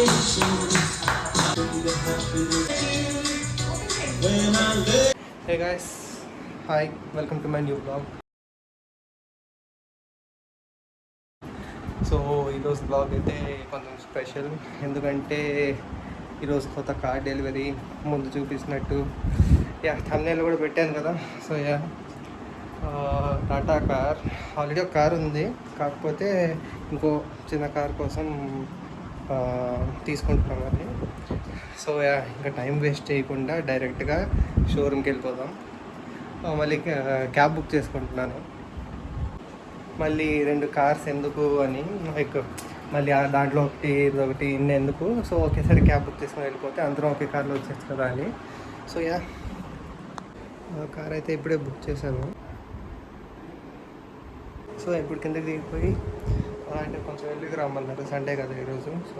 Hey guys, hi, welcome to my new vlog. So ఈరోజు blog అయితే కొంచెం special, ఎందుకంటే ఈరోజు కొత్త కార్ డెలివరీ ముందు చూపించినట్టు థంబ్నెయిల్ కూడా పెట్టాను కదా. సో టాటా కార్, ఆల్రెడీ ఒక కార్ ఉంది, కాకపోతే ఇంకో చిన్న కార్ కోసం తీసుకుంటున్నాం అది. సో ఇంకా టైం వేస్ట్ చేయకుండా డైరెక్ట్గా షోరూమ్కి వెళ్ళిపోదాం. మళ్ళీ క్యాబ్ బుక్ చేసుకుంటున్నాను. మళ్ళీ 2 కార్స్ ఎందుకు అని, లైక్ మళ్ళీ దాంట్లో ఒకటి ఇన్ని ఎందుకు, సో ఒకేసారి క్యాబ్ బుక్ చేసుకొని వెళ్ళిపోతే అందరం ఒకే కార్లో వచ్చేసి కదా అని. సో కార్ అయితే ఇప్పుడే బుక్ చేశాను. సో ఇప్పుడు కిందకి దిగిపోయి అంటే కొంచెం వెళ్ళికి రమ్మన్నారు, సండే కదా ఈరోజు. సో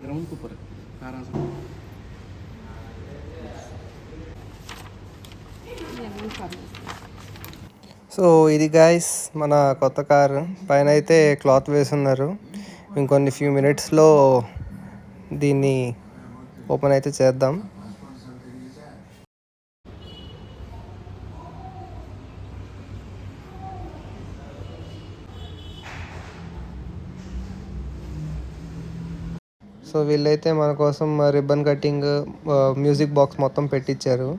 ग्राउंड के ऊपर कार आ सकती సో ఇది గైస్ మన కొత్త కారు. పైన అయితే క్లాత్ వేసున్నారు. ఇంకొన్ని ఫ్యూ మినిట్స్లో దీన్ని ఓపెన్ అయితే చేద్దాం. సో వీళ్ళైతే మన కోసం రిబ్బన్ కటింగ్, మ్యూజిక్ బాక్స్ మొత్తం పెట్టించారు.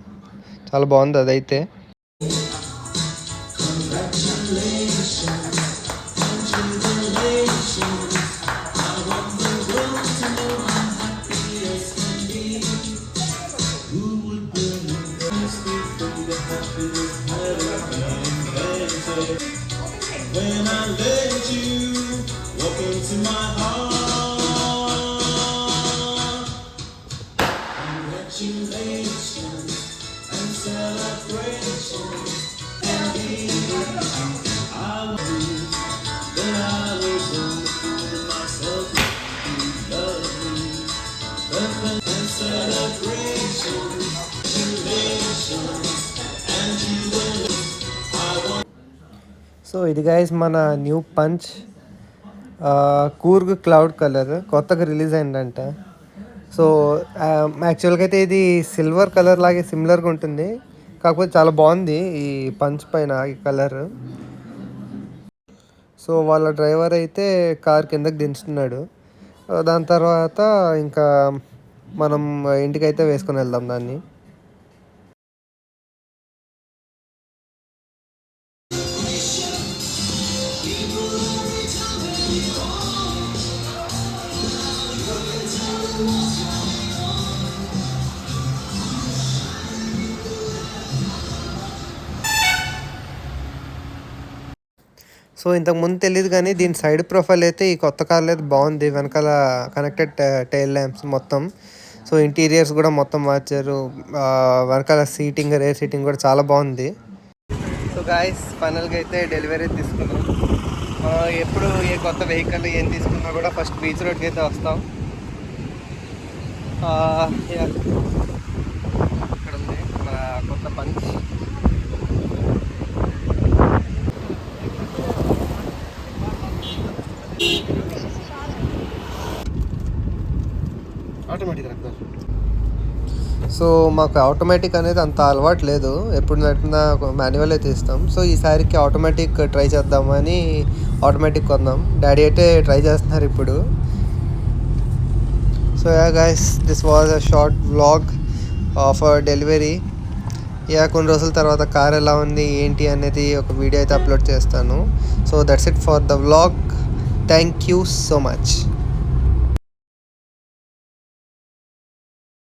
చాలా బాగుంది అదైతే. When I let you walk into my heart, congratulations and celebrations. I will, then I will go to myself. You love me, and celebrations, congratulations, and you will. So ఇది guys మన new punch, Coorg cloud colour కొత్తగా release అయిందంట. So యాక్చువల్గా అయితే ఇది silver colour లాగే సిమిలర్గా ఉంటుంది, కాకపోతే చాలా బాగుంది ఈ పంచ్ పైన ఈ కలర్. సో వాళ్ళ డ్రైవర్ అయితే కార్ కిందకి దించుతున్నాడు. దాని తర్వాత ఇంకా మనం ఇంటికైతే వేసుకొని వెళ్దాం దాన్ని. సో ఇంతకుముందు తెలియదు కానీ దీని సైడ్ ప్రొఫైల్ అయితే ఈ కొత్త కార్లో అయితే బాగుంది. వెనకాల కనెక్టెడ్ టైల్ ల్యాంప్స్ మొత్తం. సో ఇంటీరియర్స్ కూడా మొత్తం మార్చారు. వెనకాల సీటింగ్, రేర్ సీటింగ్ కూడా చాలా బాగుంది. సో గాయస్ ఫైనల్గా అయితే డెలివరీ తీసుకున్నాం. ఎప్పుడు ఏ కొత్త వెహికల్ ఏం తీసుకున్నా కూడా ఫస్ట్ బీచ్ రోడ్కి అయితే వస్తాం. ఇక్కడ ఉంది మన కొత్త పంచ్. సో మాకు ఆటోమేటిక్ అనేది అంత అలవాటు లేదు, ఎప్పుడు నడిపినా మాన్యువల్ అయితే ఇస్తాం. సో ఈసారికి ఆటోమేటిక్ ట్రై చేద్దామని ఆటోమేటిక్ కొన్నాం. డాడీ అయితే ట్రై చేస్తున్నారు ఇప్పుడు. So guys, this was a short vlog of delivery. కొన్ని రోజుల తర్వాత కార్ ఎలా ఉంది ఏంటి అనేది ఒక వీడియో అయితే అప్లోడ్ చేస్తాను. So that's it for the vlog. Thank you so much.